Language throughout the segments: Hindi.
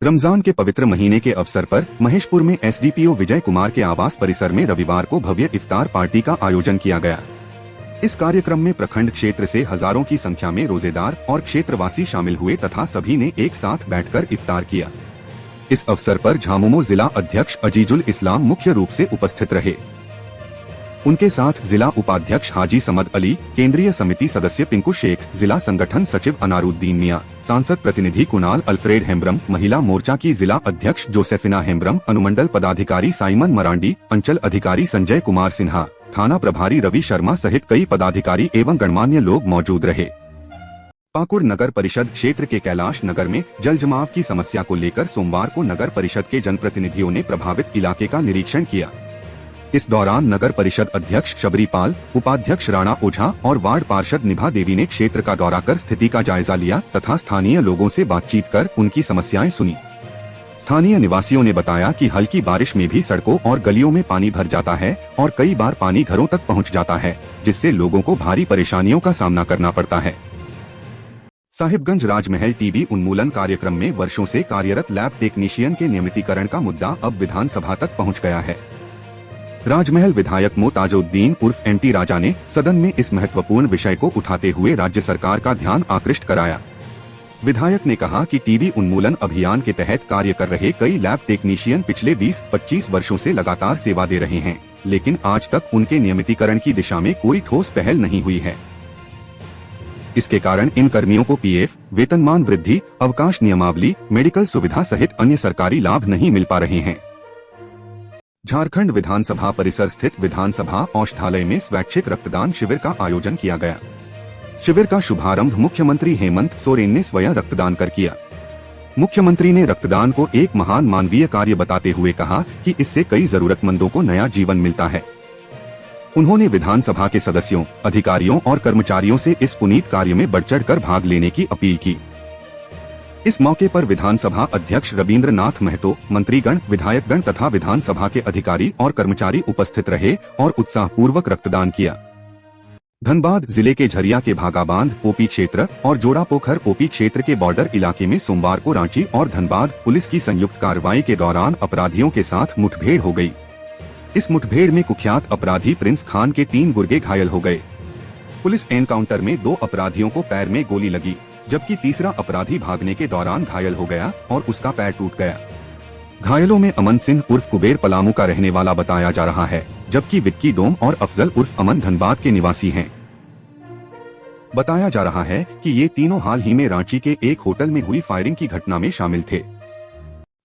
रमजान के पवित्र महीने के अवसर पर महेशपुर में एसडीपीओ विजय कुमार के आवास परिसर में रविवार को भव्य इफ्तार पार्टी का आयोजन किया गया। इस कार्यक्रम में प्रखंड क्षेत्र से हजारों की संख्या में रोजेदार और क्षेत्रवासी शामिल हुए तथा सभी ने एक साथ बैठकर इफ्तार किया। इस अवसर पर झामुमो जिला अध्यक्ष अजीजुल इस्लाम मुख्य रूप से उपस्थित रहे। उनके साथ जिला उपाध्यक्ष हाजी समद अली, केंद्रीय समिति सदस्य पिंकू शेख, जिला संगठन सचिव अनारुद्दीन मियां, सांसद प्रतिनिधि कुणाल अल्फ्रेड हेम्ब्रम, महिला मोर्चा की जिला अध्यक्ष जोसेफिना हेम्ब्रम, अनुमंडल पदाधिकारी साइमन मरांडी, अंचल अधिकारी संजय कुमार सिन्हा, थाना प्रभारी रवि शर्मा सहित कई पदाधिकारी एवं गणमान्य लोग मौजूद रहे। पाकुड़ नगर परिषद क्षेत्र के कैलाश नगर में जल जमाव की समस्या को लेकर सोमवार को नगर परिषद के जनप्रतिनिधियों ने प्रभावित इलाके का निरीक्षण किया। इस दौरान नगर परिषद अध्यक्ष शबरीपाल, उपाध्यक्ष राणा ओझा और वार्ड पार्षद निभा देवी ने क्षेत्र का दौरा कर स्थिति का जायजा लिया तथा स्थानीय लोगों से बातचीत कर उनकी समस्याएं सुनी। स्थानीय निवासियों ने बताया कि हल्की बारिश में भी सड़कों और गलियों में पानी भर जाता है और कई बार पानी घरों तक पहुंच जाता है, जिससे लोगों को भारी परेशानियों का सामना करना पड़ता है। साहिबगंज राजमहल टीबी उन्मूलन कार्यक्रम में वर्षों से कार्यरत लैब टेक्नीशियन के नियमितीकरण का मुद्दा अब विधानसभा तक पहुंच गया है। राजमहल विधायक मोताजुद्दीन उर्फ एमटी राजा ने सदन में इस महत्वपूर्ण विषय को उठाते हुए राज्य सरकार का ध्यान आकृष्ट कराया। विधायक ने कहा कि टीबी उन्मूलन अभियान के तहत कार्य कर रहे कई लैब टेक्नीशियन पिछले 20-25 वर्षों से लगातार सेवा दे रहे हैं, लेकिन आज तक उनके नियमितीकरण की दिशा में कोई ठोस पहल नहीं हुई है। इसके कारण इन कर्मियों को पीएफ, वेतनमान वृद्धि, अवकाश नियमावली, मेडिकल सुविधा सहित अन्य सरकारी लाभ नहीं मिल पा रहे हैं। झारखंड विधानसभा परिसर स्थित विधानसभा औषधालय में स्वैच्छिक रक्तदान शिविर का आयोजन किया गया। शिविर का शुभारंभ मुख्यमंत्री हेमंत सोरेन ने स्वयं रक्तदान कर किया। मुख्यमंत्री ने रक्तदान को एक महान मानवीय कार्य बताते हुए कहा कि इससे कई जरूरतमंदों को नया जीवन मिलता है। उन्होंने विधानसभा के सदस्यों, अधिकारियों और कर्मचारियों से इस पुनीत कार्य में बढ़ चढ़कर भाग लेने की अपील की। इस मौके पर विधानसभा अध्यक्ष रविंद्रनाथ महतो, मंत्रीगण, विधायकगण तथा विधानसभा के अधिकारी और कर्मचारी उपस्थित रहे और उत्साहपूर्वक रक्तदान किया। धनबाद जिले के झरिया के भागाबांध ओपी क्षेत्र और जोड़ापोखर ओपी क्षेत्र के बॉर्डर इलाके में सोमवार को रांची और धनबाद पुलिस की संयुक्त कार्रवाई के दौरान अपराधियों के साथ मुठभेड़ हो गई। इस मुठभेड़ में कुख्यात अपराधी प्रिंस खान के 3 गुर्गे घायल हो गए। पुलिस एनकाउंटर में 2 अपराधियों को पैर में गोली लगी, जबकि तीसरा अपराधी भागने के दौरान घायल हो गया और उसका पैर टूट गया। घायलों में अमन सिंह उर्फ कुबेर पलामू का रहने वाला बताया जा रहा है, जबकि विक्की डोम और अफजल उर्फ अमन धनबाद के निवासी हैं। बताया जा रहा है कि ये तीनों हाल ही में रांची के एक होटल में हुई फायरिंग की घटना में शामिल थे।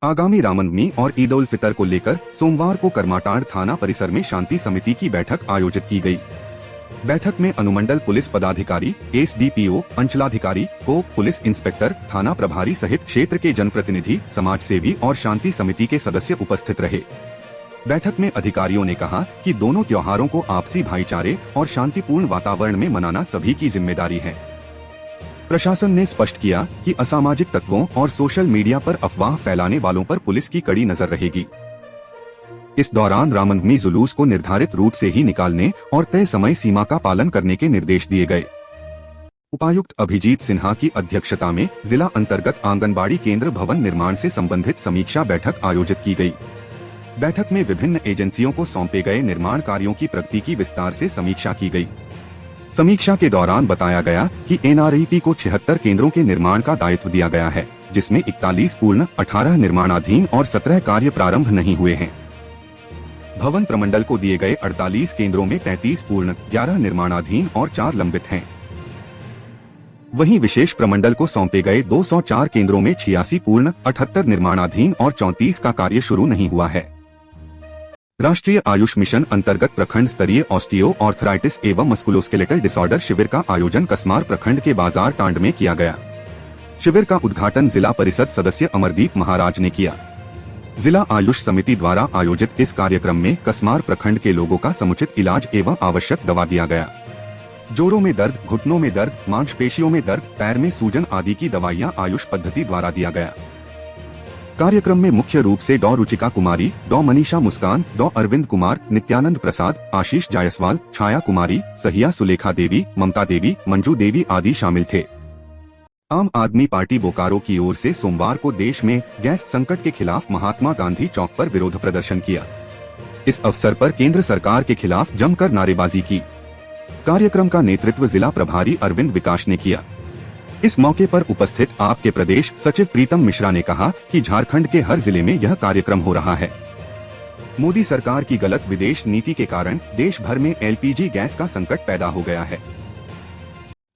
आगामी रामनवमी और ईद उल फितर को लेकर सोमवार को करमाटांड़ थाना परिसर में शांति समिति की बैठक आयोजित की गई। बैठक में अनुमंडल पुलिस पदाधिकारी, एसडीपीओ, अंचलाधिकारी, पुलिस इंस्पेक्टर, थाना प्रभारी सहित क्षेत्र के जनप्रतिनिधि, समाज सेवी और शांति समिति के सदस्य उपस्थित रहे। बैठक में अधिकारियों ने कहा कि दोनों त्योहारों को आपसी भाईचारे और शांतिपूर्ण वातावरण में मनाना सभी की जिम्मेदारी है। प्रशासन ने स्पष्ट किया कि असामाजिक तत्वों और सोशल मीडिया पर अफवाह फैलाने वालों पर पुलिस की कड़ी नजर रहेगी। इस दौरान रामनवमी जुलूस को निर्धारित रूट से ही निकालने और तय समय सीमा का पालन करने के निर्देश दिए गए। उपायुक्त अभिजीत सिन्हा की अध्यक्षता में जिला अंतर्गत आंगनबाड़ी केंद्र भवन निर्माण से संबंधित समीक्षा बैठक आयोजित की गई। बैठक में विभिन्न एजेंसियों को सौंपे गए निर्माण कार्यों की प्रगति की विस्तार से समीक्षा की गई। समीक्षा के दौरान बताया गया कि एनआरईपी को 76 केंद्रों के निर्माण का दायित्व दिया गया है, जिसमें 41 पूर्ण, 18 निर्माणाधीन और 17 कार्य प्रारंभ नहीं हुए हैं। भवन प्रमंडल को दिए गए 48 केंद्रों में 33 पूर्ण, 11 निर्माणाधीन और 4 लंबित हैं। वहीं विशेष प्रमंडल को सौंपे गए 204 केंद्रों में 86 पूर्ण, 78 निर्माणाधीन और 34 का कार्य शुरू नहीं हुआ है। राष्ट्रीय आयुष मिशन अंतर्गत प्रखंड स्तरीय ऑस्टियो ऑर्थराइटिस एवं मस्कुलोस्केलेटल डिसऑर्डर शिविर का आयोजन कसमार प्रखंड के बाजार टांड में किया गया। शिविर का उद्घाटन जिला परिषद सदस्य अमरदीप महाराज ने किया। जिला आयुष समिति द्वारा आयोजित इस कार्यक्रम में कसमार प्रखंड के लोगों का समुचित इलाज एवं आवश्यक दवा दिया गया। जोड़ों में दर्द, घुटनों में दर्द, मांसपेशियों में दर्द, पैर में सूजन आदि की दवाइयां आयुष पद्धति द्वारा दिया गया। कार्यक्रम में मुख्य रूप से डॉ रुचिका कुमारी, डॉ मनीषा मुस्कान, डॉ अरविंद कुमार, नित्यानंद प्रसाद, आशीष जायसवाल, छाया कुमारी, सहिया सुलेखा देवी, ममता देवी, मंजू देवी आदि शामिल थे। आम आदमी पार्टी बोकारो की ओर से सोमवार को देश में गैस संकट के खिलाफ महात्मा गांधी चौक पर विरोध प्रदर्शन किया। इस अवसर पर केंद्र सरकार के खिलाफ जमकर नारेबाजी की। कार्यक्रम का नेतृत्व जिला प्रभारी अरविंद विकास ने किया। इस मौके पर उपस्थित आप के प्रदेश सचिव प्रीतम मिश्रा ने कहा कि झारखंड के हर जिले में यह कार्यक्रम हो रहा है। मोदी सरकार की गलत विदेश नीति के कारण देश भर में एलपीजी गैस का संकट पैदा हो गया है।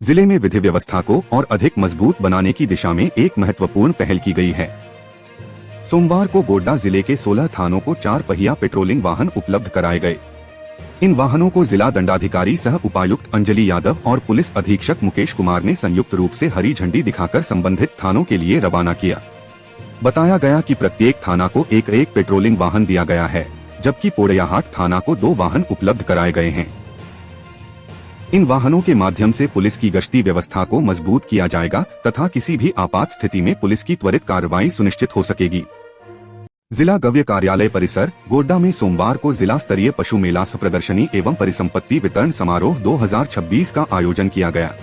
जिले में विधि व्यवस्था को और अधिक मजबूत बनाने की दिशा में एक महत्वपूर्ण पहल की गई है। सोमवार को गोड्डा जिले के 16 थानों को 4 पहिया पेट्रोलिंग वाहन उपलब्ध कराए गए। इन वाहनों को जिला दंडाधिकारी सह उपायुक्त अंजलि यादव और पुलिस अधीक्षक मुकेश कुमार ने संयुक्त रूप से हरी झंडी दिखाकर संबंधित थानों के लिए रवाना किया। बताया गया कि प्रत्येक थाना को एक पेट्रोलिंग वाहन दिया गया है, जबकि पोड़ैयाहाट थाना को 2 वाहन उपलब्ध कराए गए हैं। इन वाहनों के माध्यम से पुलिस की गश्ती व्यवस्था को मजबूत किया जाएगा तथा किसी भी आपात स्थिति में पुलिस की त्वरित कार्रवाई सुनिश्चित हो सकेगी। जिला गव्य कार्यालय परिसर गोड्डा में सोमवार को जिला स्तरीय पशु मेला प्रदर्शनी एवं परिसंपत्ति वितरण समारोह 2026 का आयोजन किया गया।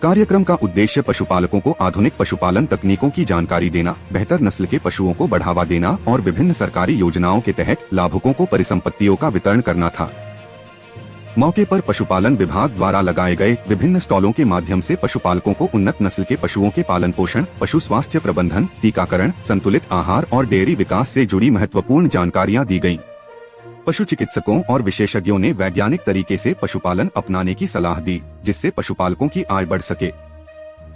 कार्यक्रम का उद्देश्य पशुपालकों को आधुनिक पशुपालन तकनीकों की जानकारी देना, बेहतर नस्ल के पशुओं को बढ़ावा देना और विभिन्न सरकारी योजनाओं के तहत लाभुकों को परिसंपत्तियों का वितरण करना था। मौके पर पशुपालन विभाग द्वारा लगाए गए विभिन्न स्टॉलों के माध्यम से पशुपालकों को उन्नत नस्ल के पशुओं के पालन पोषण, पशु स्वास्थ्य प्रबंधन, टीकाकरण, संतुलित आहार और डेयरी विकास से जुड़ी महत्वपूर्ण जानकारियां दी गयी। पशु चिकित्सकों और विशेषज्ञों ने वैज्ञानिक तरीके से पशुपालन अपनाने की सलाह दी, जिससे पशुपालकों की आय बढ़ सके।